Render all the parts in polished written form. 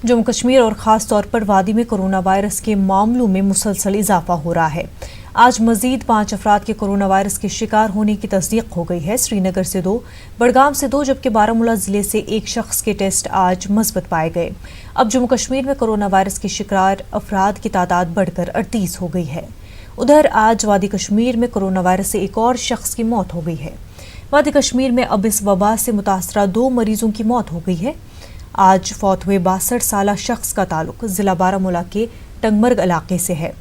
जम्मू कश्मीर और ख़ास तौर पर वादी में कोरोना वायरस के मामलों में मुसलसल इजाफा हो रहा है। आज मजीद 5 अफराद के कोरोना वायरस के शिकार होने की तस्दीक हो गई है। श्रीनगर से 2, बड़गाम से 2 जबकि बारामूला जिले से 1 शख्स के टेस्ट आज मस्बत पाए गए। अब जम्मू कश्मीर में कोरोना वायरस के शिकार अफराद की तादाद बढ़कर 38 हो गई है। उधर आज वादी कश्मीर में कोरोना वायरस से एक और शख्स की मौत हो गई है। वादी कश्मीर में अब इस वबा से मुतासरा 2 मरीजों की मौत हो गई है। आज फौत हुए 62 साला शख्स का ताल्लुक जिला बारामूला के टंगमर्ग इलाके से है।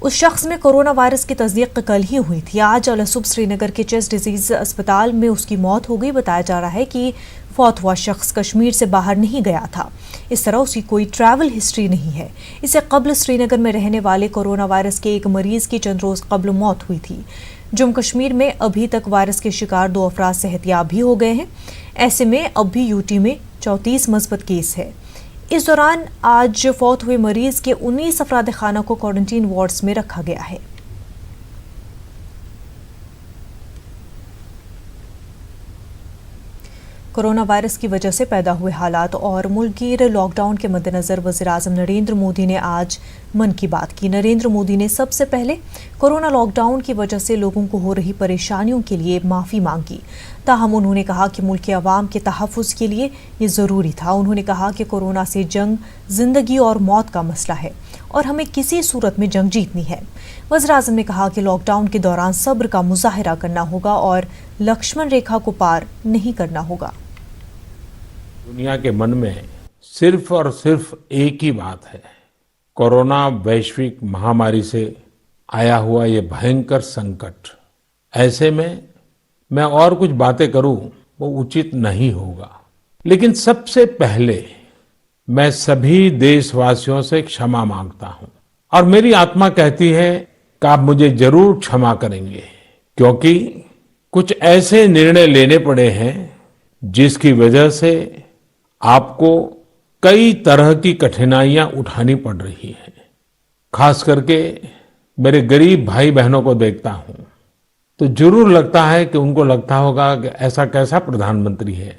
उस शख्स में कोरोना वायरस की तस्दीक कल ही हुई थी। आज अलसुब श्रीनगर के चेस्ट डिजीज अस्पताल में उसकी मौत हो गई। बताया जा रहा है कि फौत हुआ शख्स कश्मीर से बाहर नहीं गया था। इस तरह उसकी कोई ट्रैवल हिस्ट्री नहीं है। इससे कबल श्रीनगर में रहने वाले कोरोना वायरस के एक मरीज की चंद रोज कबल मौत हुई थी। जम्मू कश्मीर में अभी तक वायरस के शिकार 2 अफराद सेहतियाब भी हो गए हैं। ऐसे में अब भी यूटी में 34 मस्बत केस है। इस दौरान आज फौत हुए मरीज के 19 अफराद खाना को क्वारंटीन वार्ड्स में रखा गया है। कोरोना वायरस की वजह से पैदा हुए हालात और मुल्कगीर लॉकडाउन के मद्देनजर वज़ीर-ए-आज़म नरेंद्र मोदी ने आज मन की बात की। नरेंद्र मोदी ने सबसे पहले कोरोना लॉकडाउन की वजह से लोगों को हो रही परेशानियों के लिए माफ़ी मांगी। ताहम उन्होंने कहा कि मुल्क के अवाम के तहफ़्फ़ुज़ के लिए ये ज़रूरी था। उन्होंने कहा कि कोरोना से जंग ज़िंदगी और मौत का मसला है और हमें किसी सूरत में जंग जीतनी है। वज़ीर-ए-आज़म ने कहा कि लॉकडाउन के दौरान सब्र का मुज़ाहिरा करना होगा और लक्ष्मण रेखा को पार नहीं करना होगा। दुनिया के मन में सिर्फ और सिर्फ एक ही बात है, कोरोना वैश्विक महामारी से आया हुआ ये भयंकर संकट। ऐसे में मैं और कुछ बातें करूं वो उचित नहीं होगा, लेकिन सबसे पहले मैं सभी देशवासियों से क्षमा मांगता हूं और मेरी आत्मा कहती है कि आप मुझे जरूर क्षमा करेंगे, क्योंकि कुछ ऐसे निर्णय लेने पड़े हैं जिसकी वजह से आपको कई तरह की कठिनाइयां उठानी पड़ रही हैं। खास करके मेरे गरीब भाई बहनों को देखता हूं तो जरूर लगता है कि उनको लगता होगा कि ऐसा कैसा प्रधानमंत्री है,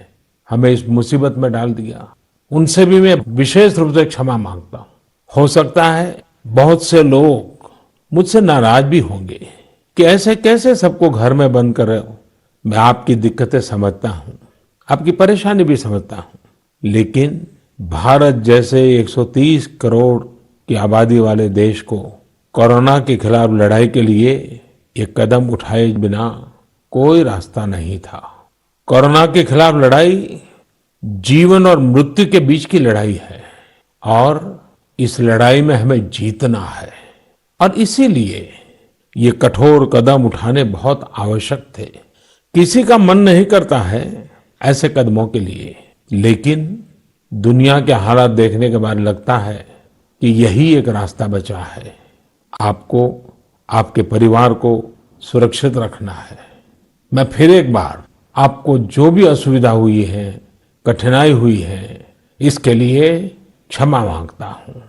हमें इस मुसीबत में डाल दिया। उनसे भी मैं विशेष रूप से क्षमा मांगता हूं। हो सकता है बहुत से लोग मुझसे नाराज भी होंगे कि ऐसे कैसे सबको घर में बंद कर रहे हो। मैं आपकी दिक्कतें समझता हूं, आपकी परेशानी भी समझता हूं, लेकिन भारत जैसे 130 करोड़ की आबादी वाले देश को कोरोना के खिलाफ लड़ाई के लिए एक कदम उठाए बिना कोई रास्ता नहीं था। कोरोना के खिलाफ लड़ाई जीवन और मृत्यु के बीच की लड़ाई है और इस लड़ाई में हमें जीतना है और इसीलिए ये कठोर कदम उठाने बहुत आवश्यक थे। किसी का मन नहीं करता है ऐसे कदमों के लिए, लेकिन दुनिया के हालात देखने के बाद लगता है कि यही एक रास्ता बचा है। आपको, आपके परिवार को सुरक्षित रखना है। मैं फिर एक बार आपको जो भी असुविधा हुई है, कठिनाई हुई है, इसके लिए क्षमा मांगता हूं।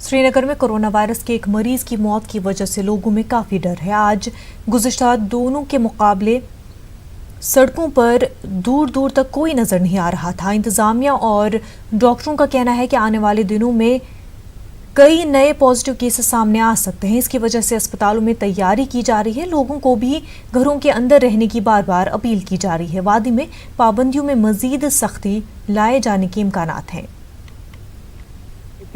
श्रीनगर में कोरोना वायरस के एक मरीज की मौत की वजह से लोगों में काफी डर है। आज गुज़िश्ता दोनों के मुकाबले सड़कों पर दूर दूर तक कोई नजर नहीं आ रहा था। इंतजामिया और डॉक्टरों का कहना है कि आने वाले दिनों में कई नए पॉजिटिव केसेस सामने आ सकते हैं। इसकी वजह से अस्पतालों में तैयारी की जा रही है। लोगों को भी घरों के अंदर रहने की बार बार अपील की जा रही है। वादी में पाबंदियों में मजीद सख्ती लाए जाने के इम्कानात हैं।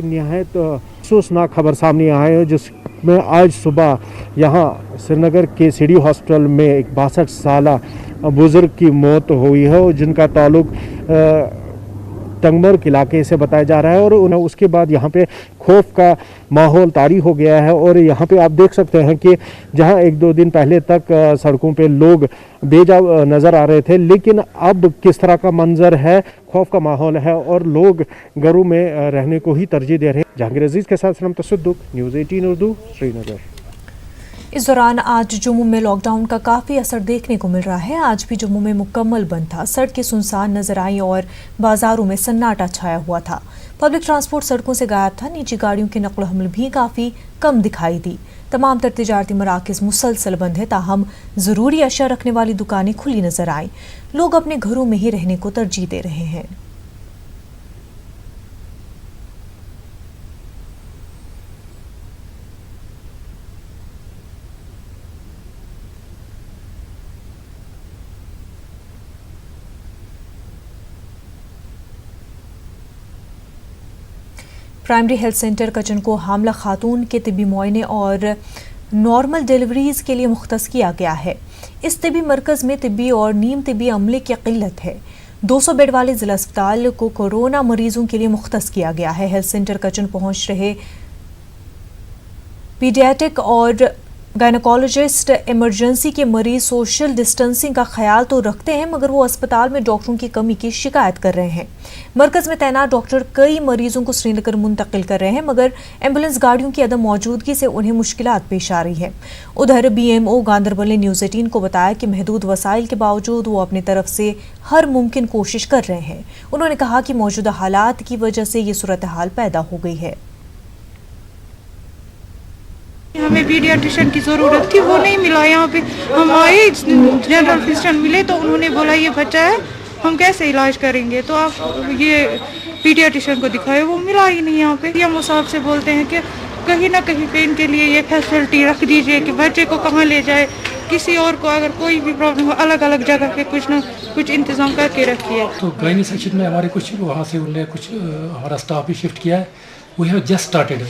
निहायत अफसोसनाक खबर सामने आई है, जिसमें आज सुबह यहाँ श्रीनगर के सिटी हॉस्पिटल में एक 62 साला बुजुर्ग की मौत हुई है, जिनका ताल्लुक टंगमर्ग इलाके से बताया जा रहा है और उसके बाद यहाँ पे खौफ का माहौल तारी हो गया है। और यहाँ पे आप देख सकते हैं कि जहाँ 1-2 दिन पहले तक सड़कों पे लोग बेजा नज़र आ रहे थे, लेकिन अब किस तरह का मंजर है, खौफ का माहौल है और लोग घरों में रहने को ही तरजीह दे रहे हैं। जहांगीर अजीज के साथ सनम तसद्दुक, न्यूज़ 18 उर्दू, श्रीनगर। इस दौरान आज जम्मू में लॉकडाउन का काफ़ी असर देखने को मिल रहा है। आज भी जम्मू में मुकम्मल बंद था। सड़कें सुनसान नजर आई और बाजारों में सन्नाटा छाया हुआ था। पब्लिक ट्रांसपोर्ट सड़कों से गायब था। निजी गाड़ियों की नकल हमल भी काफ़ी कम दिखाई दी। तमाम तर तिजारती मराकज़ मुसलसल बंद है, ताहम ज़रूरी अशिया रखने वाली दुकानें खुली नजर आई। लोग अपने घरों में ही रहने को तरजीह दे रहे हैं। پرائمری ہیلتھ سینٹر کچن کو حاملہ خاتون کے طبی معائنے اور نارمل ڈیلیوریز کے لیے مختص کیا گیا ہے۔ اس طبی مرکز میں طبی اور نیم طبی عملے کی قلت ہے۔ 200 بیڈ والے ضلع اسپتال کو کورونا مریضوں کے لیے مختص کیا گیا ہے۔ ہیلتھ سینٹر کچن پہنچ رہے پیڈیاٹک اور گائنیکولوجسٹ ایمرجنسی کے مریض سوشل ڈسٹنسنگ کا خیال تو رکھتے ہیں، مگر وہ اسپتال میں ڈاکٹروں کی کمی کی شکایت کر رہے ہیں۔ مرکز میں تعینات ڈاکٹر کئی مریضوں کو سری نگر منتقل کر رہے ہیں، مگر ایمبولینس گاڑیوں کی عدم موجودگی سے انہیں مشکلات پیش آ رہی ہیں۔ ادھر بی ایم او گاندربل نے نیوز 18 کو بتایا کہ محدود وسائل کے باوجود وہ اپنی طرف سے ہر ممکن کوشش کر رہے ہیں۔ انہوں نے کہا کہ موجودہ حالات کی وجہ سے یہ صورتحال پیدا ہو گئی ہے۔ ہمیں پیڈیاٹریشن کی ضرورت تھی، وہ نہیں ملا یہاں پہ۔ ہم آئے جنرل فزیشین ملے تو انہوں نے بولا یہ بچہ ہے، ہم کیسے علاج کریں گے، تو آپ یہ پیڈیاٹریشن کو دکھائے، وہ ملا ہی نہیں یہاں پہ۔ ہم صاحب سے بولتے ہیں کہ کہیں نہ کہیں پہ ان کے لیے یہ فیسلٹی رکھ دیجئے کہ بچے کو کہاں لے جائے، کسی اور کو اگر کوئی بھی پرابلم ہو الگ الگ جگہ پہ کچھ نہ کچھ انتظام کر کے رکھیے۔ تو گائنی سیکشن میں ہمارے کچھ وہاں سے انہوں نے کچھ ہمارا اسٹاف بھی شفٹ کیا ہے۔ We have just started,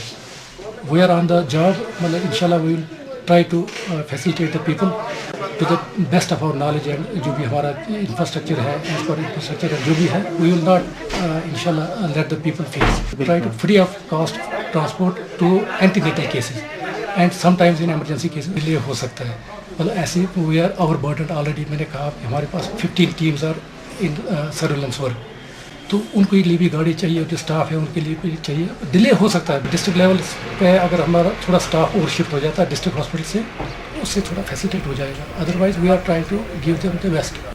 we are on the job. مطلب انشاءاللہ we will try to facilitate the people to the best of our knowledge and جو بھی ہمارا انفراسٹرکچر ہے، as per infrastructure جو بھی ہے، we will not انشاءاللہ let the people face. Try to free of cost transport to antenatal cases and sometimes in emergency cases delay ہو سکتا ہے۔ مطلب ایسے we are overburdened already۔ میں نے کہا ہمارے پاس 15 teams are in surveillance work، تو ان کے لیے بھی گاڑی چاہیے، جو اسٹاف ہے ان کے لیے بھی چاہیے۔ ڈیلے ہو سکتا ہے ڈسٹرکٹ لیول پہ، اگر ہمارا تھوڑا اسٹاف اور شفٹ ہو جاتا ہے ڈسٹرکٹ ہاسپٹل سے، اس سے تھوڑا فیسیلیٹیٹ ہو جائے گا۔ Otherwise we are trying to give them the best.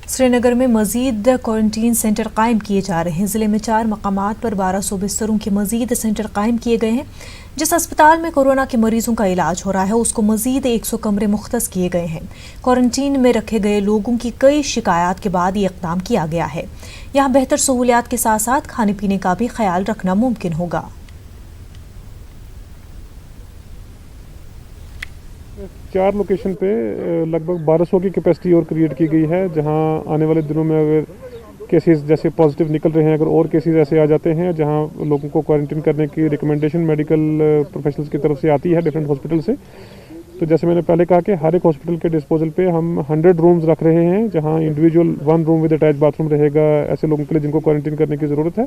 Srinagar میں مزید کوارنٹین سینٹر قائم کیے جا رہے ہیں۔ ضلع میں 4 مقامات پر 1200 بستروں کے مزید سینٹر قائم کیے گئے ہیں۔ جس اسپتال میں کورونا کے مریضوں کا علاج ہو رہا ہے اس کو مزید 100 کمرے مختص کیے گئے ہیں۔ کوارنٹین میں رکھے گئے لوگوں کی کئی شکایات کے بعد یہ اقدام کیا گیا ہے۔ یہاں بہتر سہولیات کے ساتھ ساتھ کھانے پینے کا بھی خیال رکھنا ممکن ہوگا۔ 4 لوکیشن پہ لگ بھگ 1200 کی کیپیسٹی اور کریٹ کی گئی ہے، جہاں آنے والے دنوں میں اگر کیسز جیسے پازیٹیو نکل رہے ہیں، اگر اور کیسز ایسے آ جاتے ہیں جہاں لوگوں کو کوارنٹین کرنے کی ریکمنڈیشن میڈیکل پروفیشنلز کی طرف سے آتی ہے ڈفرینٹ ہاسپٹل سے، تو جیسے میں نے پہلے کہا کہ ہر ایک ہاسپٹل کے ڈسپوزل پہ ہم 100 رومز رکھ رہے ہیں، جہاں individual 1 room with attach bathroom رہے گا ایسے لوگوں کے لیے جن کو کوارنٹین کرنے کی ضرورت ہے۔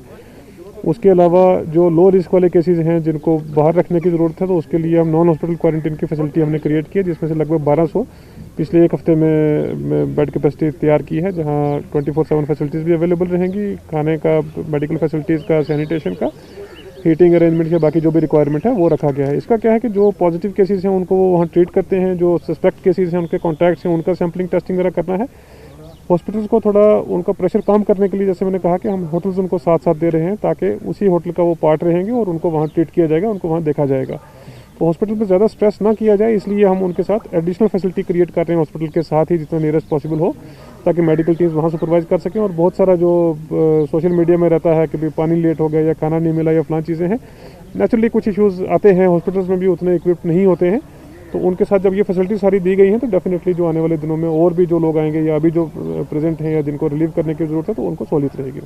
اس کے علاوہ جو لو رسک والے کیسز ہیں جن کو باہر رکھنے کی ضرورت ہے، تو اس کے لیے ہم نان ہاسپٹل کوارنٹین کی فیسلٹی ہم نے کریٹ کی ہے، جس میں سے لگ بھگ 1200 پچھلے ایک ہفتے میں بیڈ کیپیسٹی تیار کی ہے، جہاں 24/7 فیسلٹیز بھی اویلیبل رہیں گی، کھانے کا، میڈیکل فیسلٹیز کا، سینیٹیشن کا، ہیٹنگ ارینجمنٹ کے، باقی جو بھی ریکوائرمنٹ ہے وہ رکھا گیا ہے۔ اس کا کیا ہے کہ جو پازیٹیو کیسز ہیں ان کو وہ وہاں ٹریٹ کرتے ہیں، جو سسپیکٹ کیسز ہیں ان کے کانٹیکٹس ہیں ان کا سیمپلنگ ٹیسٹنگ وغیرہ کرنا ہے۔ ہاسپٹلس کو تھوڑا ان کا پریشر کم کرنے کے لیے جیسے میں نے کہا کہ ہم ہوٹلز ان کو ساتھ دے رہے ہیں تاکہ اسی ہوٹل کا وہ پارٹ رہیں گے اور ان کو وہاں ٹریٹ کیا جائے گا، ان کو وہاں دیکھا جائے گا۔ تو ہاسپٹل پہ زیادہ اسٹریس نہ کیا جائے، اس لیے ہم ان کے ساتھ ایڈیشنل فیسلٹی کریٹ کر رہے ہیں ہاسپٹل کے ساتھ ہی جتنا نیئرسٹ پاسبل ہو، تاکہ میڈیکل ٹیمز وہاں سپروائز کر سکیں۔ اور بہت سارا جو سوشل میڈیا میں رہتا ہے کہ بھی پانی لیٹ ہو گیا یا کھانا نہیں ملا یا فلان چیزیں ہیں، نیچرلی کچھ ایشوز آتے ہیں، ہاسپٹلس میں بھی اتنے اکوپڈ نہیں ہوتے ہیں، تو ان کے ساتھ جب یہ فیسلٹی ساری دی گئی ہیں تو ڈیفینیٹلی جو آنے والے دنوں میں اور بھی جو لوگ آئیں گے یا ابھی جو پریزنٹ ہیں یا جن کو ریلیو کرنے کی ضرورت ہے تو ان کو سہولت رہے گی۔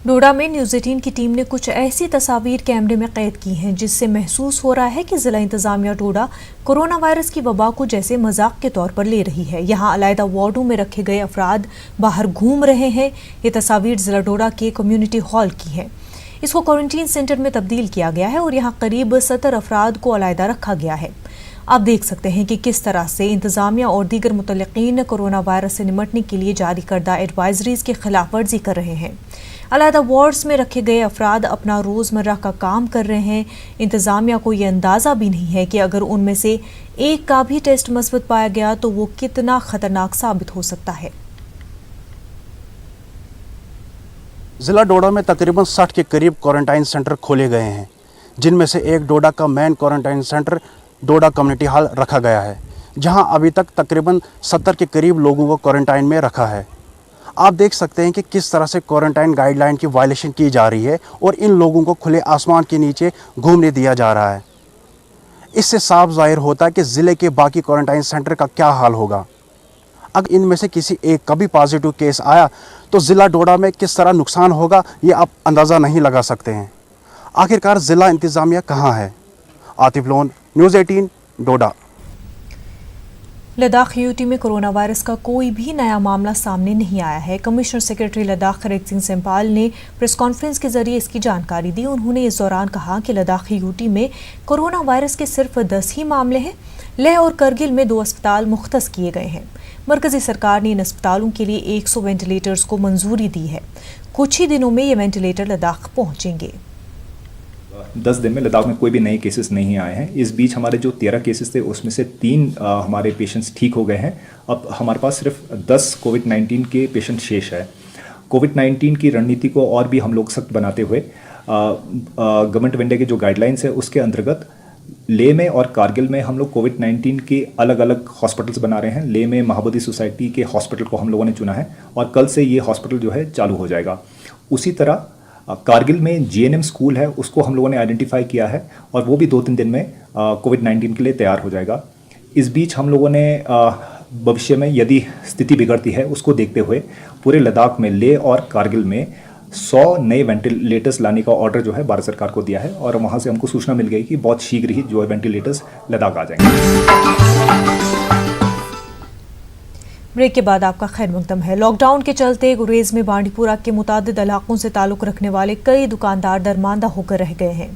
ڈوڈا میں نیوز 18 کی ٹیم نے کچھ ایسی تصاویر کیمرے میں قید کی ہیں جس سے محسوس ہو رہا ہے کہ ضلع انتظامیہ ڈوڈا کورونا وائرس کی وبا کو جیسے مذاق کے طور پر لے رہی ہے۔ یہاں علیحدہ وارڈوں میں رکھے گئے افراد باہر گھوم رہے ہیں۔ یہ تصاویر ضلع ڈوڈا کے کمیونٹی ہال کی ہیں۔ اس کو کوارنٹین سینٹر میں تبدیل کیا گیا ہے اور یہاں قریب 70 افراد کو علیحدہ رکھا گیا ہے۔ آپ دیکھ سکتے ہیں کہ کس طرح سے انتظامیہ اور دیگر متعلقین کورونا وائرس سے نمٹنے کے لیے جاری کردہ ایڈوائزریز کی خلاف ورزی کر رہے ہیں۔ علیحدہ وارڈز میں رکھے گئے افراد اپنا روزمرہ کا کام کر رہے ہیں۔ انتظامیہ کو یہ اندازہ بھی نہیں ہے کہ اگر ان میں سے ایک کا بھی ٹیسٹ مثبت پایا گیا تو وہ کتنا خطرناک ثابت ہو سکتا ہے۔ ضلع ڈوڈا میں تقریباً 60 کے قریب کوارنٹائن سینٹر کھولے گئے ہیں، جن میں سے ایک ڈوڈا کا main quarantine centre Doda community hall رکھا گیا ہے، جہاں ابھی تک تقریباً 70 کے قریب لوگوں کو کوارنٹائن میں رکھا ہے۔ آپ دیکھ سکتے ہیں کہ کس طرح سے کوارنٹائن گائیڈ لائن کی وائلیشن کی جا رہی ہے اور ان لوگوں کو کھلے آسمان کے نیچے گھومنے دیا جا رہا ہے۔ اس سے صاف ظاہر ہوتا ہے کہ ضلع کے باقی کوارنٹائن سینٹر کا کیا حال ہوگا۔ اگر ان میں سے کسی ایک کا بھی پازیٹیو کیس آیا तो ज़िला डोडा में किस तरह नुकसान होगा ये आप अंदाज़ा नहीं लगा सकते हैं। आखिरकार ज़िला इंतज़ामिया कहाँ है? आतिफ लोन, न्यूज़ 18, डोडा। लद्दाख यूटी में कोरोना वायरस का कोई भी नया मामला सामने नहीं आया है। कमिश्नर सेक्रेटरी लद्दाख खरेक सिंह सेम्पाल ने प्रेस कॉन्फ्रेंस के जरिए इसकी जानकारी दी। उन्होंने इस दौरान कहा कि लद्दाख यूटी में कोरोना वायरस के सिर्फ 10 ही मामले हैं। लेह और करगिल में 2 अस्पताल मुख्तस किए गए हैं। मरकजी सरकार ने इन अस्पतालों के लिए 100 वेंटिलेटर्स को मंजूरी दी है। कुछ ही दिनों में ये वेंटिलेटर लद्दाख पहुंचेंगे। 10 दिन में लद्दाख में कोई भी नए केसेस नहीं आए हैं। इस बीच हमारे जो 13 केसेस थे उसमें से 3 हमारे पेशेंट्स ठीक हो गए हैं। अब हमारे पास सिर्फ 10 कोविड-19 के पेशेंट शेष है। कोविड-19 की रणनीति को और भी हम लोग सख्त बनाते हुए गवर्नमेंट ऑफ इंडिया के जो गाइडलाइंस है उसके अंतर्गत लेह में और कारगिल में हम लोग कोविड-19 के अलग अलग हॉस्पिटल्स बना रहे हैं। लेह में महाबोधि सोसाइटी के हॉस्पिटल को हम लोगों ने चुना है और कल से ये हॉस्पिटल जो है चालू हो जाएगा। उसी तरह कारगिल में GNM स्कूल है, उसको हम लोगों ने आइडेंटिफाई किया है और वो भी 2-3 दिन में कोविड-19 के लिए तैयार हो जाएगा। इस बीच हम लोगों ने भविष्य में यदि स्थिति बिगड़ती है उसको देखते हुए पूरे लद्दाख में लेह और कारगिल में 100 नए वेंटिलेटर्स लाने का ऑर्डर जो है भारत सरकार को दिया है और वहाँ से हमको सूचना मिल गई कि बहुत शीघ्र ही जो है वेंटिलेटर्स लद्दाख आ जाएंगे। ब्रेक के बाद आपका खैर मकदम है। लॉकडाउन के चलते गुरेज में बांडीपुरा के मुतादिद इलाकों से ताल्लुक रखने वाले कई दुकानदार दरमांदा होकर रह गए हैं।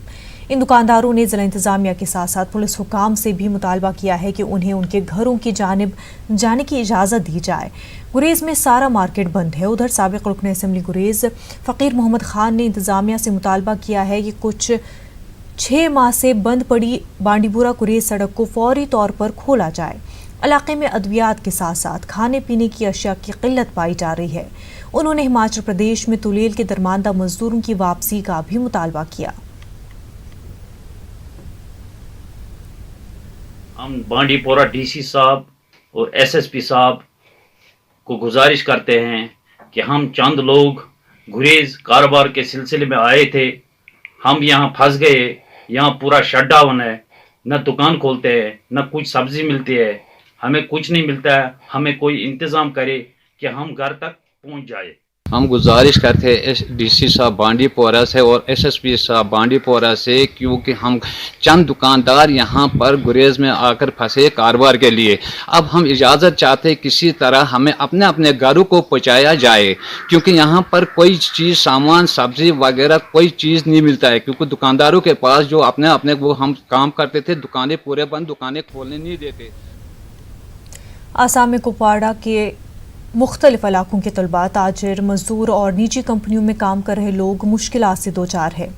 इन दुकानदारों ने जिला इंतजामिया के साथ साथ पुलिस हुकाम से भी मुतालबा किया है कि उन्हें उनके घरों की जानिब जाने की इजाज़त दी जाए। गुरेज में सारा मार्केट बंद है। उधर साबिक रुकन असम्बली गुरेज फ़कीर मोहम्मद खान ने इंतजामिया से मुतालबा किया है कि कुछ 6 माह से बंद पड़ी बांडीपुरा गुरेज सड़क को फौरी तौर पर खोला जाए। इलाके में अद्वियात के साथ साथ खाने पीने की अशिया की किल्लत पाई जा रही है। उन्होंने हिमाचल प्रदेश में तुलेल के दरमांदा मजदूरों की वापसी का भी मुतालबा किया। हम बांडीपोरा DC साहब और SSP साहब को गुजारिश करते हैं कि हम चंद लोग गुरेज कारोबार के सिलसिले में आए थे, हम यहाँ फंस गए। यहाँ पूरा शट डाउन है, न दुकान खोलते हैं, न कुछ सब्जी मिलती है, हमें कुछ नहीं मिलता है। हमें कोई इंतज़ाम करे कि हम घर तक पहुंच जाए। हम गुजारिश करते हैं DC साहब बांडीपोरा से और SSP साहब बांडीपोरा से, क्योंकि हम चंद दुकानदार यहाँ पर गुरेज में आकर फंसे कारोबार के लिए। अब हम इजाज़त चाहते हैं किसी तरह हमें अपने अपने घरों को पहुँचाया जाए, क्योंकि यहाँ पर कोई चीज़ सामान सब्ज़ी वगैरह कोई चीज़ नहीं मिलता है। क्योंकि दुकानदारों के पास जो अपने अपने वो हम काम करते थे, दुकानें पूरे बंद, दुकानें खोलने नहीं देते। आसाम में कुपवाड़ा के मुख्तलिफ इलाकों के तलबा, ताजिर, मजदूर और निजी कंपनियों में काम कर रहे लोग मुश्किलात से दो चार है।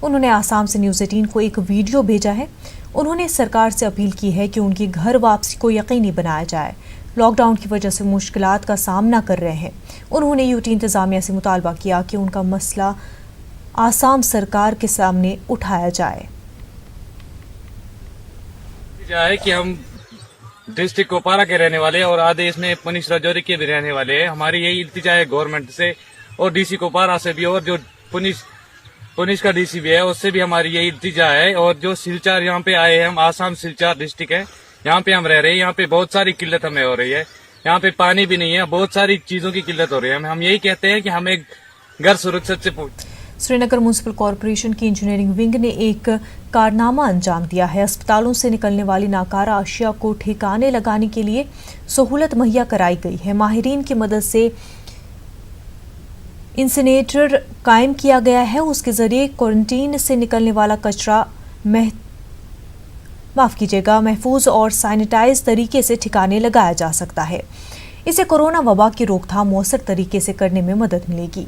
उन्होंने आसाम से न्यूज़ 18 को एक वीडियो भेजा है। उन्होंने सरकार से अपील की है कि उनकी घर वापसी को यकीनी बनाया जाए। लॉकडाउन की वजह से मुश्किलात का सामना कर रहे हैं। उन्होंने यूटी इंतज़ामिया से मुतालबा किया कि उनका मसला आसाम सरकार के सामने उठाया जाए। कि हम डिस्ट्रिक्ट कुपवाड़ा के रहने वाले और आधे इसमें पुनिश राजौरी के भी रहने वाले हैं। हमारी यही इल्तिजा है गवर्नमेंट से और DC कुपवाड़ा से भी, और जो पुनिश का DC भी है उससे भी हमारी यही इल्तिजा है। और जो सिलचर यहाँ पे आए हैं, हम आसाम सिलचर डिस्ट्रिक्ट है, यहाँ पे हम रह रहे हैं। यहाँ पे बहुत सारी किल्लत हमें हो रही है। यहाँ पे पानी भी नहीं है, बहुत सारी चीजों की किल्लत हो रही है। हम यही कहते हैं कि हमें घर सुरक्षित से पहुंच। श्रीनगर म्युनिसिपल कॉरपोरेशन की इंजीनियरिंग विंग ने एक कारनामा अंजाम दिया है। अस्पतालों से निकलने वाली नाकारा अशिया को ठिकाने लगाने के लिए सहूलत मुहैया कराई गई है। माहिरीन की मदद से इंसिनेटर कायम किया गया है। उसके जरिए क्वारंटीन से निकलने वाला कचरा महफूज और सैनिटाइज तरीके से ठिकाने लगाया जा सकता है। इससे कोरोना वबा की रोकथाम मौसर तरीके से करने में मदद मिलेगी।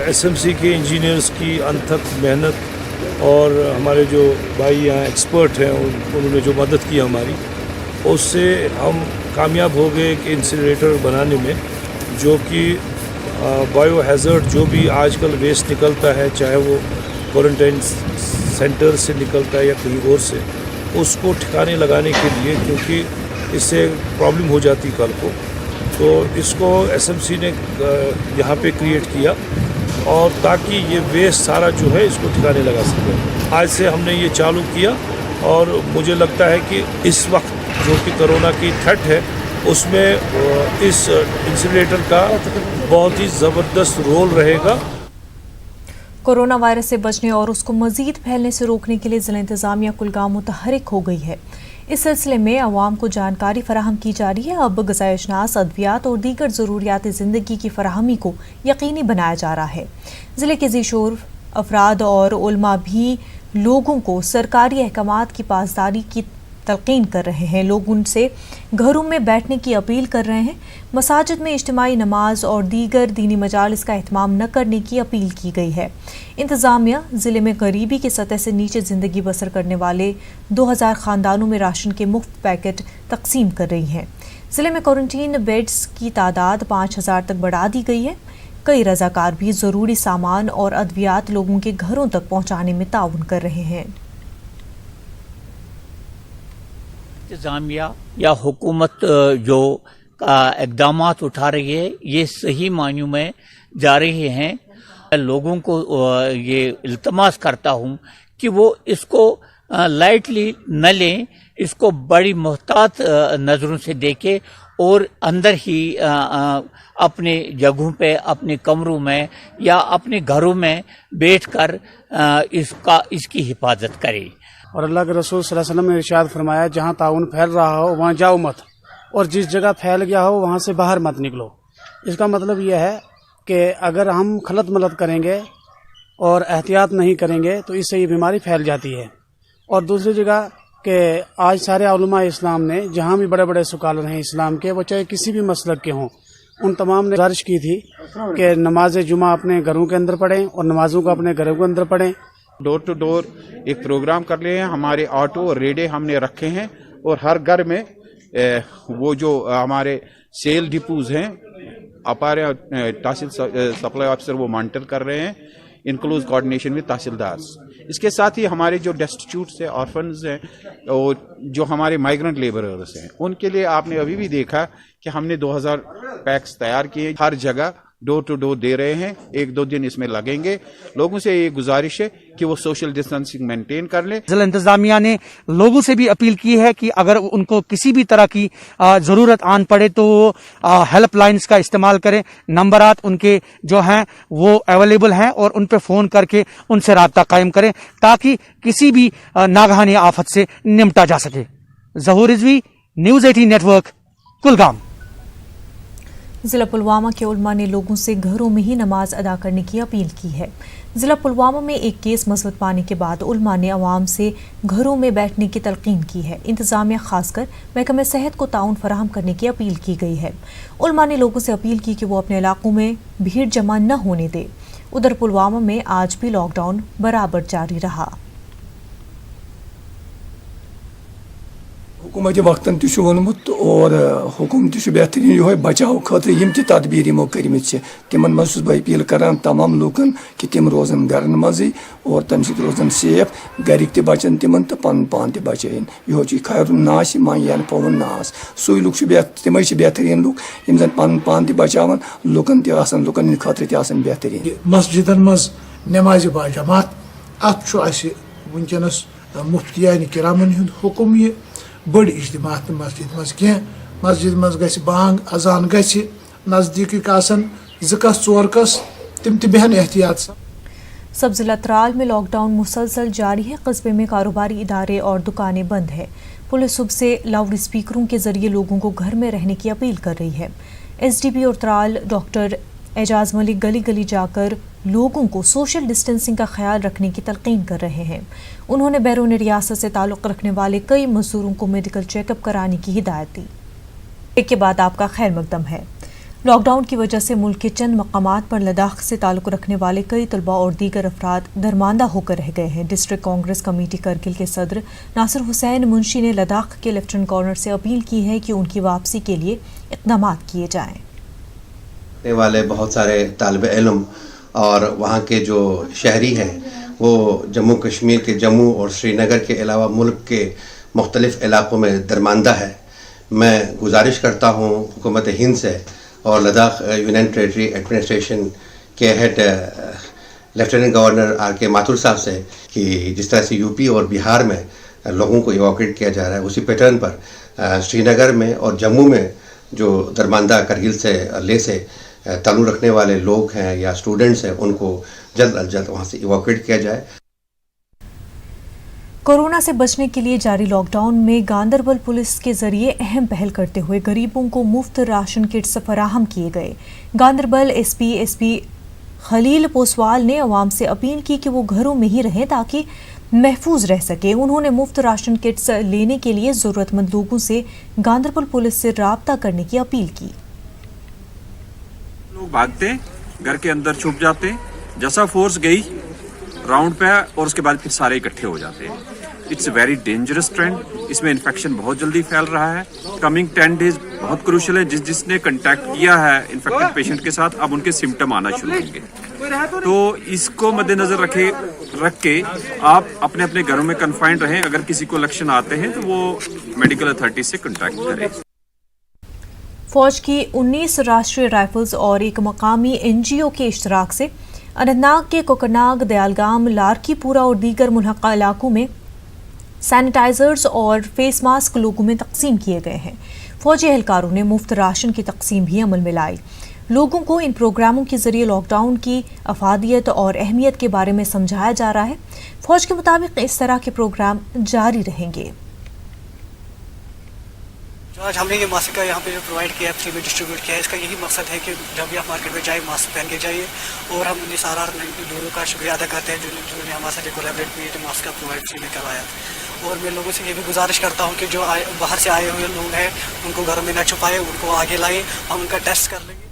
SMC के इंजीनियर्स की अनथक मेहनत और हमारे जो भाई यहाँ एक्सपर्ट हैं उन्होंने जो मदद की हमारी, उससे हम कामयाब हो गए कि इंसिनरेटर बनाने में, जो कि बायो हैज़र्ड जो भी आजकल वेस्ट निकलता है, चाहे वो क्वारंटाइन सेंटर से निकलता है या कहीं और से, उसको ठिकाने लगाने के लिए, क्योंकि इससे प्रॉब्लम हो जाती कल को, तो इसको SMC ने यहाँ पे क्रिएट किया और ताकि ये वेस्ट सारा जो है इसको ठिकाने लगा सके। आज से हमने ये चालू किया और मुझे लगता है कि इस वक्त जो कि कोरोना की थ्रेट है اس میں اس انسیلریٹر کا بہت ہی زبردست رول رہے گا. کورونا وائرس سے بچنے اور اس کو مزید پھیلنے سے روکنے کے لیے ضلع انتظامیہ کلگام متحرک ہو گئی ہے. اس سلسلے میں عوام کو جانکاری فراہم کی جا رہی ہے. اب غذائے اجناس، ادویات اور دیگر ضروریات زندگی کی فراہمی کو یقینی بنایا جا رہا ہے. ضلع کے ذی شعور افراد اور علماء بھی لوگوں کو سرکاری احکامات کی پاسداری کی تلقین کر رہے ہیں. لوگ ان سے گھروں میں بیٹھنے کی اپیل کر رہے ہیں. مساجد میں اجتماعی نماز اور دیگر دینی مجالس کا اہتمام نہ کرنے کی اپیل کی گئی ہے. انتظامیہ ضلع میں غریبی کی سطح سے نیچے زندگی بسر کرنے والے 2000 خاندانوں میں راشن کے مفت پیکٹ تقسیم کر رہی ہے. ضلع میں کوارنٹین بیڈز کی تعداد 5000 تک بڑھا دی گئی ہے. کئی رضاکار بھی ضروری سامان اور ادویات لوگوں کے گھروں تک پہنچانے میں تعاون کر رہے ہیں. انتظامیہ یا حکومت جو اقدامات اٹھا رہی ہے یہ صحیح معنیوں میں جا رہے ہیں. لوگوں کو یہ التماس کرتا ہوں کہ وہ اس کو لائٹلی نہ لیں، اس کو بڑی محتاط نظروں سے دیکھیں اور اندر ہی اپنے جگہوں پہ، اپنے کمروں میں یا اپنے گھروں میں بیٹھ کر اس کی حفاظت کریں. اور اللہ کے رسول صلی اللہ علیہ وسلم نے ارشاد فرمایا جہاں طاعون پھیل رہا ہو وہاں جاؤ مت، اور جس جگہ پھیل گیا ہو وہاں سے باہر مت نکلو. اس کا مطلب یہ ہے کہ اگر ہم خلط ملط کریں گے اور احتیاط نہیں کریں گے تو اس سے یہ بیماری پھیل جاتی ہے. اور دوسری جگہ کہ آج سارے علماء اسلام نے جہاں بھی بڑے بڑے سکالر ہیں اسلام کے، وہ چاہے کسی بھی مسلک کے ہوں، ان تمام نے گزارش کی تھی کہ نماز جمعہ اپنے گھروں کے اندر پڑھیں اور نمازوں کو اپنے گھروں کے اندر پڑھیں. ڈور ٹو ڈور ایک پروگرام کر رہے ہیں. ہمارے آٹو اور ریڈے ہم نے رکھے ہیں اور ہر گھر میں وہ جو ہمارے سیل ڈپوز ہیں اپارے تحصیل سپلائی آفیسر وہ مانیٹر کر رہے ہیں ان کلوز کوآرڈینیشن میں تحصیلدار. اس کے ساتھ ہی ہمارے جو ڈیسٹیٹیوٹس ہیں، آرفنز ہیں اور جو ہمارے مائیگرنٹ لیبررز ہیں ان کے لیے آپ نے ابھی بھی دیکھا کہ ہم نے 2000 پیکس تیار کیے. ہر جگہ ڈور ٹو ڈور دے رہے ہیں. 1-2 دن اس میں لگیں گے. لوگوں سے یہ گزارش ہے کہ وہ سوشل ڈسٹینسنگ مینٹین کر لیں. ضلع انتظامیہ نے لوگوں سے بھی اپیل کی ہے کہ اگر ان کو کسی بھی طرح کی ضرورت آن پڑے تو وہ ہیلپ لائنز کا استعمال کریں. نمبرات ان کے جو ہیں وہ اویلیبل ہیں اور ان پہ فون کر کے ان سے رابطہ قائم کریں تاکہ کسی بھی ناگہانی آفت سے نمٹا جا سکے. Zahoor Rizvi, news 18 network, Kulgam. ضلع پلوامہ کے علماء نے لوگوں سے گھروں میں ہی نماز ادا کرنے کی اپیل کی ہے. ضلع پلوامہ میں ایک کیس مثبت پانے کے بعد علماء نے عوام سے گھروں میں بیٹھنے کی تلقین کی ہے. انتظامیہ خاص کر محکمہ صحت کو تعاون فراہم کرنے کی اپیل کی گئی ہے. علماء نے لوگوں سے اپیل کی کہ وہ اپنے علاقوں میں بھیڑ جمع نہ ہونے دے. ادھر پلوامہ میں آج بھی لاک ڈاؤن برابر جاری رہا. حکومت وقتاً تہ وونمت اور حکومت بہترین یہ بچاؤ خاطر یم تہ تدبیر یمو کرمت تمن مز بہ اپیل کران تمام لوکن کہ تم روزن گرن مزے اور تمہ سۭتۍ روزن سیف، گرک تہ بچن تمن تو پن پان تہ بچائن. یہ خیر ناس مان ین پون ناس سوی لوک تمے بہترین لوک یم زن پن پان تہ بچاون لوکن تہ آسان لوکن ہند خاطر تہ آسان بہترین. مسجدن مز نماز با جماعت ات ونکس مفتیان کرامن ہند حکم یہ بڑ اجتماع مسجد مز کی مسجد مز گژھِ بانگ اذان گژھِ نزدیک آسن 2 کس 4 کس تم تہ بہن احتیاط. سب ضلع ترال میں لاک ڈاؤن مسلسل جاری ہے. قصبے میں کاروباری ادارے اور دکانیں بند ہیں. پولیس صبح سے لاؤڈ اسپیکروں کے ذریعے لوگوں کو گھر میں رہنے کی اپیل کر رہی ہے. ایس ڈی پی اور ترال ڈاکٹر اعجاز ملک گلی گلی جا کر لوگوں کو سوشل ڈسٹینسنگ کا خیال رکھنے کی تلقین کر رہے ہیں. انہوں نے بیرون ریاست سے تعلق رکھنے والے کئی مزدوروں کو میڈیکل چیک اپ کرانے کی ہدایت دی. ایک کے بعد آپ کا خیر مقدم ہے. لاک ڈاؤن کی وجہ سے ملک کے چند مقامات پر لداخ سے تعلق رکھنے والے کئی طلباء اور دیگر افراد درماندہ ہو کر رہ گئے ہیں. ڈسٹرکٹ کانگریس کمیٹی کرگل کے صدر ناصر حسین منشی نے لداخ کے لیفٹیننٹ گورنر سے اپیل کی ہے کہ ان کی واپسی کے لیے اقدامات کیے جائیں. والے بہت سارے طالب علم اور وہاں کے جو شہری ہیں وہ جموں کشمیر کے جموں اور سری نگر کے علاوہ ملک کے مختلف علاقوں میں درماندہ ہے. میں گزارش کرتا ہوں حکومت ہند سے اور لداخ یونین ٹریٹری ایڈمنسٹریشن کے ہیڈ لیفٹیننٹ گورنر آر کے ماتھور صاحب سے کہ جس طرح سے یو پی اور بہار میں لوگوں کو ایواکویٹ کیا جا رہا ہے اسی پیٹرن پر سری نگر میں اور جموں میں जो दरमांदा करगिल से ले से ताल्लुक़ रखने वाले लोग हैं या स्टूडेंट्स हैं उनको जल्द अज जल्द वहाँ से इवैक्यूएट किया जाए। कोरोना से बचने के लिए जारी लॉकडाउन में गांदरबल पुलिस के जरिए अहम पहल करते हुए गरीबों को मुफ्त राशन किट्स फराहम किए गए। गांदरबल एसपी खलील पोसवाल ने अवाम से अपील की कि वो घरों में ही रहें ताकि महफूज रह सके। उन्होंने मुफ्त राशन किट्स लेने के लिए जरूरतमंद लोगों से गांदरबल पुलिस से राब्ता करने की अपील की। लोग भागते घर के अंदर छुप जाते, जैसा फोर्स गई राउंड पे और उसके बाद फिर सारे इकट्ठे हो जाते हैं। इट्स वेरी डेंजरस ट्रेंड, इसमें इन्फेक्शन बहुत जल्दी फैल रहा है। कमिंग 10 डेज बहुत क्रूशल है। जिसने कंटैक्ट किया है इन्फेक्टेड पेशेंट के साथ अब उनके सिम्टम आना शुरू होंगे, तो इसको मद्देनजर रख के आप अपने अपने घरों में कन्फाइंड रहें। अगर किसी को लक्षण आते हैं तो वो मेडिकल अथॉरिटी से कंटैक्ट करें। फौज की 19 राष्ट्रीय राइफल्स और एक मकामी एनजीओ के इश्तराक से अनंतनाग के कोकरनाग, दयालगाम, लारकीपुरा और दीगर मुल्हका इलाकों में सैनिटाइजर्स और फेस मास्क लोगों में तकसीम किए गए हैं। फौजी एहलकारों ने मुफ्त राशन की तकसीम भी अमल में लाई। लोगों को इन प्रोग्रामों के जरिए लॉकडाउन की अफादियत और अहमियत के बारे में समझाया जा रहा है। फौज के मुताबिक इस तरह के प्रोग्राम जारी रहेंगे। जो आज हमने ये मास्क का यहाँ पे जो प्रोवाइड किया है, फ्री में डिस्ट्रीब्यूट किया है, इसका यही मकसद है कि जब भी आप मार्केट में जाए मास्क पहन के जाइए। और हम निसार लोगों का शुक्रिया अदा करते हैं जिन्होंने हमारे साथ कोलैबोरेट किए तो मास्क का प्रोवाइड फ्री में करवाया। और मैं लोगों से ये भी गुजारिश करता हूँ कि जो बाहर से आए हुए लोग हैं उनको घरों में न छुपाए, उनको आगे लाए, हम उनका टेस्ट कर लेंगे।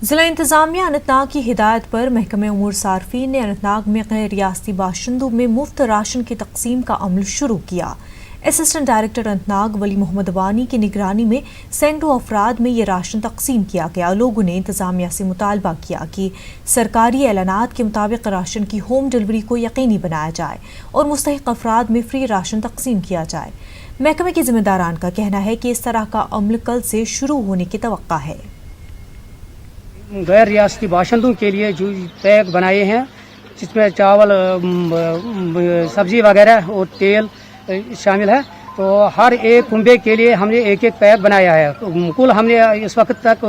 जिला इंतजामिया अनंतनाग की हिदायत पर महकमे उमूर सार्फिन ने अनंतनाग में गैर रियासती बाशिंदों में मुफ्त राशन की तकसीम का अमल शुरू किया। असिस्टेंट डायरेक्टर अनंतनाग वली मोहम्मद वानी की निगरानी में सैकड़ों अफराद में ये राशन तकसीम किया गया। लोगों ने इंतजामिया से मुतालबा किया कि सरकारी ऐलानात के मुताबिक राशन की होम डिलीवरी को यकीनी बनाया जाए और मुस्तहिक अफराद में फ्री राशन तकसीम किया जाए। महकमे के जिम्मेदारान का कहना है कि इस तरह का अमल कल से शुरू होने की तवक्का है। गैर रियासती बाशिंदों के लिए जो पैक बनाए हैं जिसमें चावल, सब्जी वगैरह और तेल शामिल है, तो हर एक कुंबे के लिए हमने एक एक पैक बनाया है। कुल हमने इस वक्त तक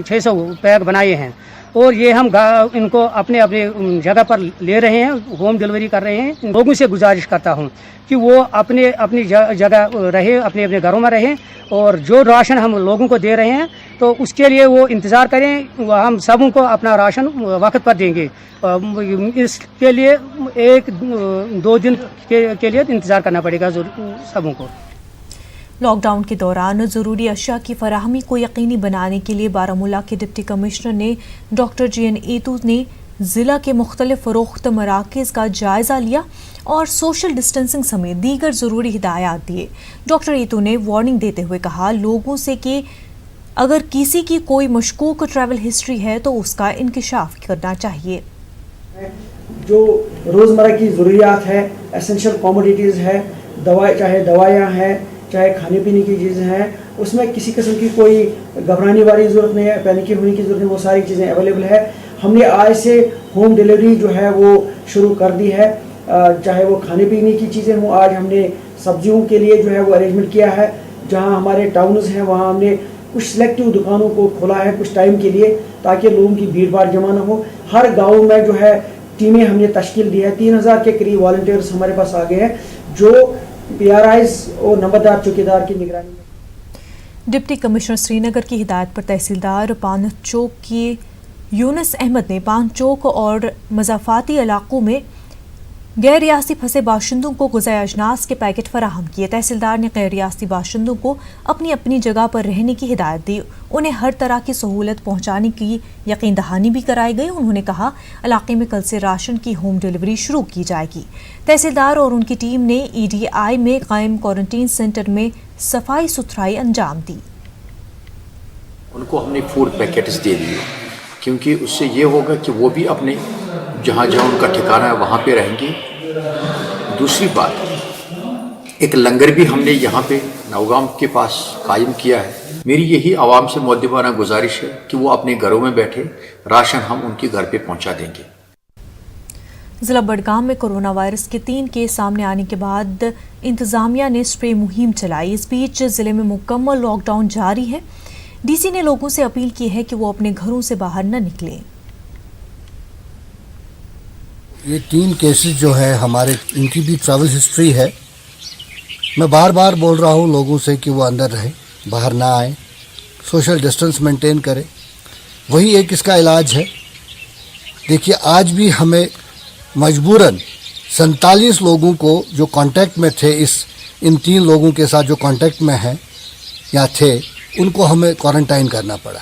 600 पैक बनाए हैं और ये हम इनको अपने अपने जगह पर ले रहे हैं, होम डिलीवरी कर रहे हैं। लोगों से गुजारिश करता हूँ कि वो अपने अपनी जगह रहे, अपने अपने घरों में रहें और जो राशन हम लोगों को दे रहे हैं तो उसके लिए वो इंतज़ार करें। हम सबों को अपना राशन वक्त पर देंगे। इसके लिए 1-2 दिन के लिए इंतज़ार करना पड़ेगा सबों को। लॉकडाउन के दौरान ज़रूरी अशिया की फराहमी को यकीनी बनाने के लिए बारामूला के डिप्टी कमिश्नर ने डॉक्टर JN एतू ने ज़िला के मुख्तलिफ फ़रोख्त मराकज़ का जायज़ा लिया और सोशल डिस्टेंसिंग समेत दीगर ज़रूरी हिदायत दिए। डॉक्टर एतू ने वार्निंग देते हुए कहा लोगों से कि अगर किसी की कोई मशकूक ट्रैवल हिस्ट्री है तो उसका इंकिशाफ करना चाहिए। जो रोज़मर्रा की ज़रूरियात है, एसेंशियल कमोडिटीज़ है, चाहे दवाइयाँ हैं, चाहे खाने पीने की चीज़ें हैं, उसमें किसी किस्म की कोई घबराने वाली ज़रूरत नहीं है, पैनिक होने की ज़रूरत नहीं, वो सारी चीज़ें अवेलेबल है। हमने आज से होम डिलीवरी जो है वो शुरू कर दी है, चाहे वो खाने पीने की चीज़ें हों। आज हमने सब्जियों के लिए जो है वो अरेंजमेंट किया है, जहाँ हमारे टाउन्स हैं वहाँ हमने कुछ सिलेक्टिव दुकानों को खोला है कुछ टाइम के लिए ताकि लोगों की भीड़ भाड़ जमा न हो। हर गाँव में जो है टीमें हमने तश्कील दी है, 3000 के करीब वॉलंटियर्स हमारे पास आ गए हैं जो PRIs और नंबरदार चौकीदार की निगरानी में। डिप्टी कमिश्नर श्रीनगर की हिदायत पर तहसीलदार पानचौक की यूनुस अहमद ने पानचौक और मज़ाफ़ाती इलाकों में गैर रियासती फंसे बाशिंदों को ग़िज़ाई अजनास के पैकेट फराहम किए। तहसीलदार ने गैर रियासती बाशिंदों को अपनी अपनी जगह पर रहने की हिदायत दी। उन्हें हर तरह की सहूलत पहुँचाने की यकीन दहानी भी कराई गई। उन्होंने कहा इलाके में कल से राशन की होम डिलीवरी शुरू की जाएगी। तहसीलदार और उनकी टीम ने EDI में कायम क्वारंटीन सेंटर में सफाई सुथराई अंजाम दी। उनको हमने फूड पैकेट्स दे दिए क्योंकि उससे ये होगा कि वो भी अपने जहाँ जहाँ उनका ठिकाना है वहाँ पे रहेंगे। दूसरी बात, एक लंगर भी हमने यहाँ पे नौगाम के पास कायम किया है। मेरी यही आवाम से मुअद्दिबाना गुजारिश है कि वो अपने घरों में बैठे, राशन हम उनके घर पे पहुँचा देंगे। जिला बडगाम में कोरोना वायरस के 3 केस सामने आने के बाद इंतजामिया ने स्प्रे मुहिम चलाई। इस बीच जिले में मुकम्मल लॉकडाउन जारी है। डीसी ने लोगों से अपील की है कि वो अपने घरों से बाहर न निकलें। ये 3 केसेस जो है हमारे, इनकी भी ट्रैवल हिस्ट्री है। मैं बार बार बोल रहा हूँ लोगों से कि वो अंदर रहे, बाहर ना आए, सोशल डिस्टेंस मेंटेन करें, वही एक इसका इलाज है। देखिए आज भी हमें मजबूरन 47 लोगों को जो कांटेक्ट में थे, इन 3 लोगों के साथ जो कांटेक्ट में हैं या थे, उनको हमें क्वारंटाइन करना पड़ा।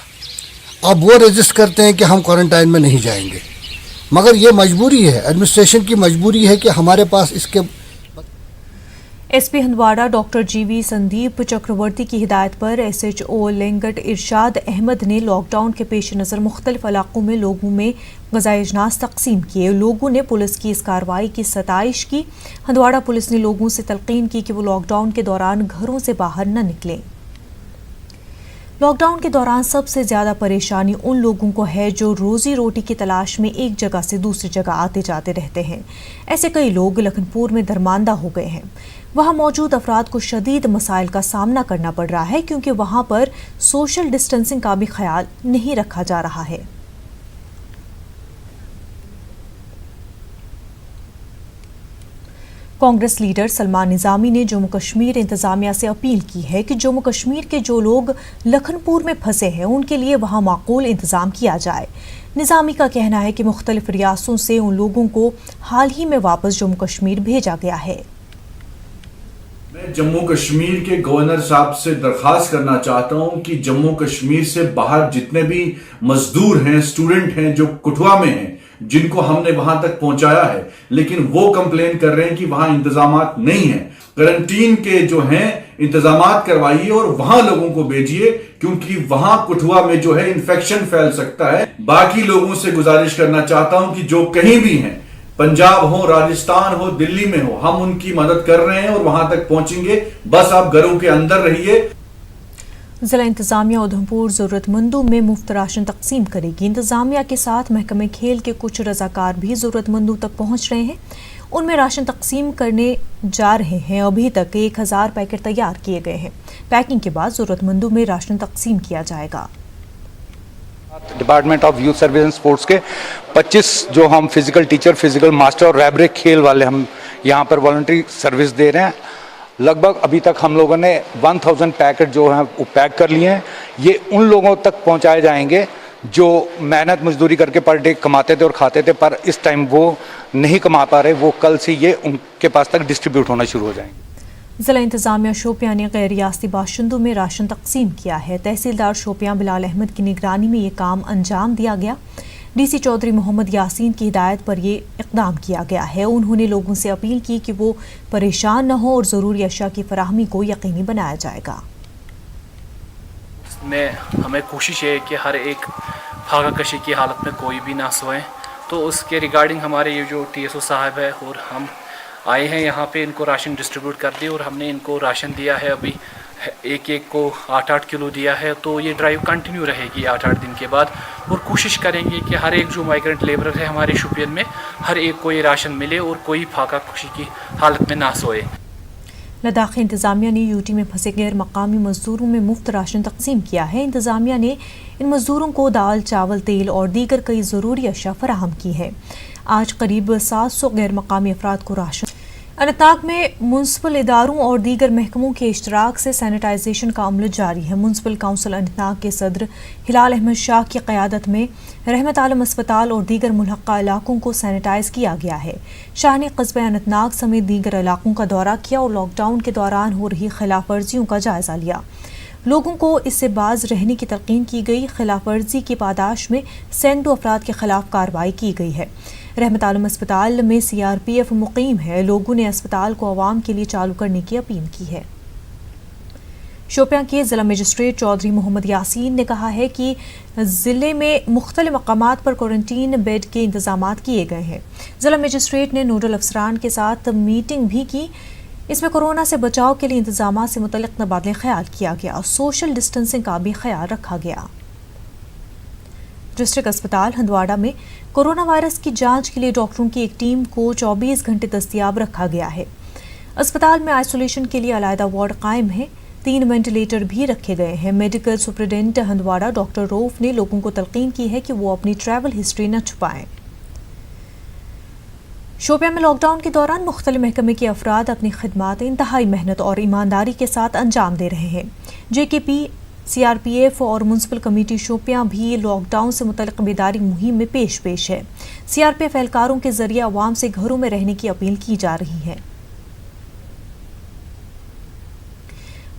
अब वो रजिस्ट करते हैं कि हम क्वारंटाइन में नहीं जाएंगे, मगर ये मजबूरी है, एडमिनिस्ट्रेशन की मजबूरी है कि हमारे पास इसके। एसपी हंदवाड़ा डॉक्टर जीवी संदीप चक्रवर्ती की हिदायत पर एसएचओ लेंगट इरशाद अहमद ने लॉकडाउन के पेश नज़र मुख्तलिफ इलाकों में लोगों में ग़िज़ाई अजनास तकसीम किए। लोगों ने पुलिस की इस कार्रवाई की सताइश की। हंदवाड़ा पुलिस ने लोगों से तलकीन की कि वो लॉकडाउन के दौरान घरों से बाहर न निकलें। लॉकडाउन के दौरान सबसे ज़्यादा परेशानी उन लोगों को है जो रोज़ी रोटी की तलाश में एक जगह से दूसरी जगह आते जाते रहते हैं। ऐसे कई लोग लखनपुर में दरमांदा हो गए हैं। वहाँ मौजूद अफराद को शदीद मसाइल का सामना करना पड़ रहा है क्योंकि वहाँ पर सोशल डिस्टेंसिंग का भी ख्याल नहीं रखा जा रहा है। कांग्रेस लीडर सलमान निजामी ने जम्मू कश्मीर इंतजामिया से अपील की है कि जम्मू कश्मीर के जो लोग लखनपुर में फंसे हैं उनके लिए वहां माकूल इंतजाम किया जाए। निजामी का कहना है कि मुख्तलिफ रियासतों से उन लोगों को हाल ही में वापस जम्मू कश्मीर भेजा गया है। मैं जम्मू कश्मीर के गवर्नर साहब से दरख्वास्त करना चाहता हूं कि जम्मू कश्मीर से बाहर जितने भी मजदूर हैं, स्टूडेंट हैं जो कठुआ में हैं, जिनको हमने वहां तक पहुंचाया है, लेकिन वो कंप्लेन कर रहे हैं कि वहां इंतजामात नहीं है। क्वारंटीन के जो हैं इंतजामात करवाइए और वहां लोगों को भेजिए, क्योंकि वहां कठुआ में जो है इन्फेक्शन फैल सकता है। बाकी लोगों से गुजारिश करना चाहता हूं कि जो कहीं भी हैं, पंजाब हो, राजस्थान हो, दिल्ली में हो, हम उनकी मदद कर रहे हैं और वहां तक पहुंचेंगे। बस आप घरों के अंदर रहिए। जिला इंतजामिया उधमपुर जरूरतमंदों में मुफ्त राशन तकसीम करेगी। इंतजामिया के साथ महकमे खेल के कुछ रजाकार भी जरूरतमंदों तक पहुंच रहे हैं। उनमें राशन तकसीम करने जा रहे हैं। अभी तक 1000 पैकेट तैयार किए गए हैं। पैकिंग के बाद जरूरतमंदों में राशन तकसीम किया जाएगा। Department of youth service and sports के 25 जो हम फिजिकल टीचर, फिजिकल मास्टर और रैबरेक खेल वाले हम यहाँ पर वॉलंटरी सर्विस दे रहे हैं। लगभग अभी तक हम लोगों ने 1000 पैकेट जो हैं वो पैक कर लिए हैं। ये उन लोगों तक पहुँचाए जाएंगे जो मेहनत मजदूरी करके पर डे कमाते थे और खाते थे, पर इस टाइम वो नहीं कमा पा रहे। वो कल से ये उनके पास तक डिस्ट्रीब्यूट होना शुरू हो जाएंगे। जिला इंतजामिया शोपियां ने गैर रियासती बाशिंदों में राशन तकसीम किया है। तहसीलदार शोपियां बिलाल अहमद की निगरानी में ये काम अंजाम दिया गया। डीसी चौधरी मोहम्मद यासीन की हिदायत पर ये इक़दाम किया गया है। उन्होंने लोगों से अपील की कि वो परेशान न हो और ज़रूरी अशिया की फराहमी को यकीनी बनाया जाएगा। में हमें कोशिश है कि हर एक फाका कशी की हालत में कोई भी ना सोए, तो उसके रिगार्डिंग हमारे ये जो TSO साहब है और हम आए हैं यहाँ पे, इनको राशन डिस्ट्रीब्यूट कर दिए और हमने इनको राशन दिया है। अभी एक को 8-8 किलो दिया है। तो ये ड्राइव कंटिन्यू रहेगी 8-8 दिन के बाद, और कोशिश करेंगे कि हर एक जो माइग्रेंट लेबर है हमारे शोपियन में, हर एक को ये राशन मिले और कोई फाका खुशी की हालत में ना सोए। लद्दाख इंतजामिया ने यूटी में फंसे गैर मकामी मजदूरों में मुफ्त राशन तकसीम किया है। इंतजामिया ने इन मजदूरों को दाल, चावल, तेल और दीगर कई ज़रूरी अशिया फराहम की है। आज करीब 700 गैर मकामी अफराद को राशन। अनंतनाग में म्यूनसिपल इदारों और दीगर महकमों के इश्तराक से सैनिटाइजेशन का अमल जारी है। म्यूनसिपल काउंसिल अनंतनाग के सदर हिलाल अहमद शाह की क़यादत में रहमत आलम अस्पताल और दीगर मुल्हक़ा इलाकों को सैनिटाइज किया गया है। शाह ने कस्बे अनंतनाग समेत दीगर इलाकों का दौरा किया और लॉकडाउन के दौरान हो रही खिलाफ वर्जियों का जायज़ा लिया। लोगों को इससे बाज रहने की तलकीन की गई। खिलाफ वर्जी की पादाश में सैकड़ों अफराद के खिलाफ कार्रवाई की गई है। रहमत आलम अस्पताल में CRPF मुकीम है। लोगों ने अस्पताल को आवाम के लिए चालू करने की अपील की है। शोपियां के जिला मजिस्ट्रेट चौधरी मोहम्मद यासीन ने कहा है कि ज़िले में मुख्तलिफ मकामात पर क्वारंटीन बेड के इंतजाम किए गए हैं। जिला मजिस्ट्रेट ने नोडल अफसरान के साथ मीटिंग भी की। इसमें कोरोना से बचाव के लिए इंतजाम से मुतल्लिक़ तबादला ख्याल किया गया और सोशल डिस्टेंसिंग का भी ख्याल रखा गया। डिस्ट्रिक्ट अस्पताल हंदवाड़ा में कोरोना वायरस की जांच के लिए डॉक्टरों की एक टीम को 24 घंटे दस्तयाब रखा गया है। अस्पताल में आइसोलेशन के लिए अलहदा वार्ड कायम है। 3 वेंटिलेटर भी रखे गए हैं। Medical superintendent Handwara doctor Rauf ने लोगों को तलकीन की है कि वो अपनी ट्रैवल हिस्ट्री न छुपाएं। शोपियां में लॉकडाउन के दौरान मुख्तलिफ महकमे के अफराद अपनी खिदमात इंतहाई मेहनत और ईमानदारी के साथ अंजाम दे रहे हैं। JKP, CRPF और म्यूनसिपल कमेटी शोपियां भी लॉकडाउन से मुतल्लिक बेदारी मुहिम में पेश है। CRPF एहलकारों के जरिए अवाम से घरों में रहने की अपील की जा रही है।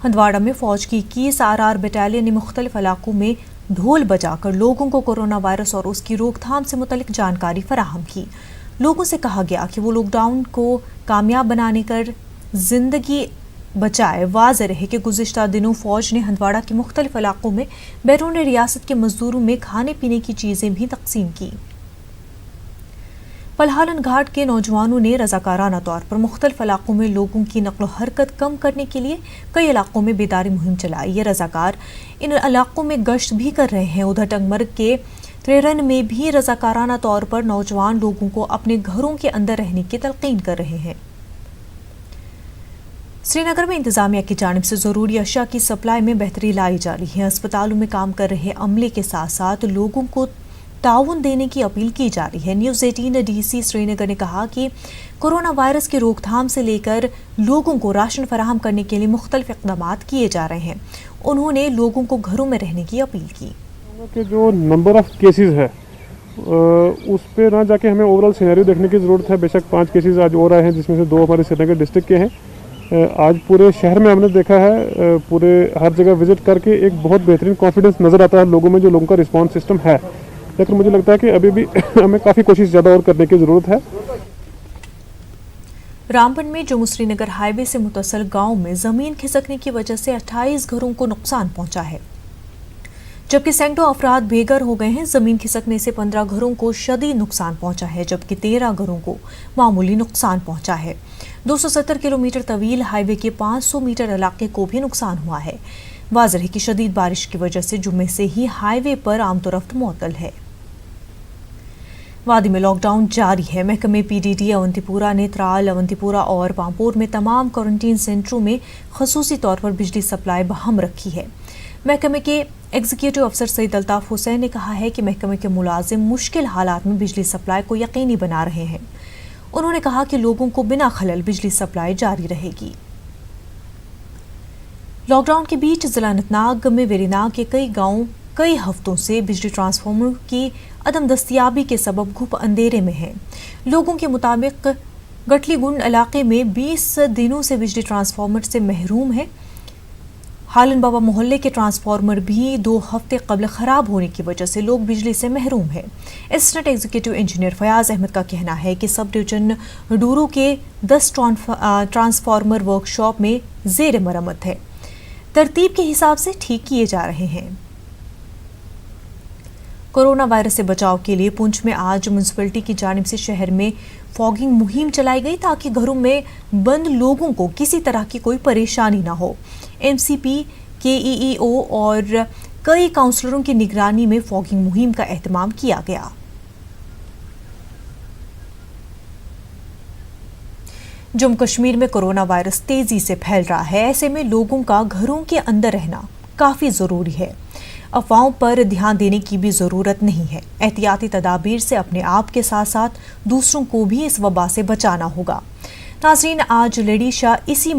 हंदवाड़ा में फौज की 21 RR बटालियन ने मुख्तलिफ इलाकों में ढोल बजाकर लोगों को कोरोना वायरस और उसकी रोकथाम से मुतल्लिक जानकारी फराहम की। लोगों से कहा गया कि वो लॉकडाउन को कामयाब बनाने कर जिंदगी बचाए। वाज़ेह रहे कि गुज़िश्ता दिनों फौज ने हंदवाड़ा के मुख्तलिफ इलाकों में बैरून रियासत के मजदूरों में खाने पीने की चीज़ें भी तकसीम की। पलहालन घाट के नौजवानों ने रजाकाराना तौर पर मुख्तलिफ इलाकों में लोगों की नक्ल हरकत कम करने के लिए कई इलाकों में बेदारी मुहिम चलाई। ये रजाकार इन इलाकों में गश्त भी कर रहे हैं। उधर टंगमर्ग के त्रेरन में भी रजाकाराना तौर पर नौजवान लोगों को अपने घरों के अंदर रहने की तलकीन कर रहे हैं। श्रीनगर में इंतजामिया की जानिब से ज़रूरी अशिया की सप्लाई में बेहतरी लाई जा रही है। अस्पतालों में काम कर रहे अमले के साथ साथ लोगों को ताउन देने की अपील की जा रही है। न्यूज़ 18 DC श्रीनगर ने कहा कि कोरोना वायरस की रोकथाम से लेकर लोगों को राशन फराहम करने के लिए मुख्तलिफ इक़दामात किए जा रहे हैं। उन्होंने लोगों को घरों में रहने की अपील की। कि जो नंबर ऑफ केसेस है उस पे ना जाके हमें ओवरऑल सिनेरियो देखने की ज़रूरत है। बेशक 5 केसेस आज और आए हैं, जिसमें से 2 हमारे श्रीनगर डिस्ट्रिक्ट के हैं। आज पूरे शहर में हमने देखा है, पूरे हर जगह विजिट करके एक बहुत बेहतरीन कॉन्फिडेंस नज़र आता है लोगों में, जो लोगों का रिस्पॉन्स सिस्टम है। लेकिन मुझे लगता है कि अभी भी हमें काफ़ी कोशिश ज़्यादा और करने की ज़रूरत है। रामबन में जम्मू श्रीनगर हाईवे से मुतसल गांव में ज़मीन खिसकने की वजह से 28 घरों को नुकसान पहुंचा है, जबकि सैकड़ों अफराद बेघर हो गए हैं। ज़मीन खिसकने से 15 घरों को शदीद नुकसान पहुंचा है, जबकि 13 घरों को मामूली नुकसान पहुंचा है। 270 किलोमीटर तवील हाईवे के 500 मीटर इलाके को भी नुकसान हुआ है। वाज़ेह है कि शदीद बारिश की वजह से जुम्मे से ही हाईवे पर आमतोरफ्त मुअत्तल है। वादी में लॉकडाउन जारी है। महकमे PDD अवंतीपुरा ने त्राल, अवंतीपुरा और पामपुर में तमाम क्वारंटीन सेंटरों में खसूसी तौर पर बिजली सप्लाई बहाल रखी है। महकमे के एग्जीक्यूटिव अफसर सईद अल्ताफ हुसैन ने कहा है कि महकमे के मुलाजिम मुश्किल हालात में बिजली सप्लाई को यकीनी बना रहे हैं। उन्होंने कहा कि लोगों को बिना खलल बिजली सप्लाई जारी रहेगी। लॉकडाउन के बीच जिला अनंतनाग में वेरीनाग के कई गांव कई हफ्तों से बिजली ट्रांसफार्मर की अदम दस्तयाबी के सबब घुप अंधेरे में हैं। लोगों के मुताबिक गटलीगुंड इलाके में 20 दिनों से बिजली ट्रांसफार्मर से महरूम है। हालन बाबा मोहल्ले के ट्रांसफार्मर भी 2 हफ्ते कबल ख़राब होने की वजह से लोग बिजली से महरूम हैं। Assistant executive engineer Fayaz Ahmad का कहना है कि सब डिवीजन डूरू के 10 ट्रांसफार्मर वर्कशॉप में ज़ेर मरम्मत है, तरतीब के हिसाब से ठीक किए जा रहे हैं। कोरोना वायरस से बचाव के लिए पुंछ में आज म्यूनसिपैलिटी की जानिब से शहर में फॉगिंग मुहिम चलाई गई, ताकि घरों में बंद लोगों को किसी तरह की कोई परेशानी ना हो। MCP, KEEO और कई काउंसलरों की निगरानी में फॉगिंग मुहिम का एहतमाम किया गया। जम्मू कश्मीर में कोरोना वायरस तेजी से फैल रहा है। ऐसे में लोगों का घरों के अंदर रहना काफी जरूरी है। अफवाहों पर ध्यान देने की भी जरूरत नहीं है। एहतियाती तदाबीर से अपने आप के साथ साथ दूसरों को भी इस वबा से बचाना होगा। नाज़रीन, आज लेडी शाह इसी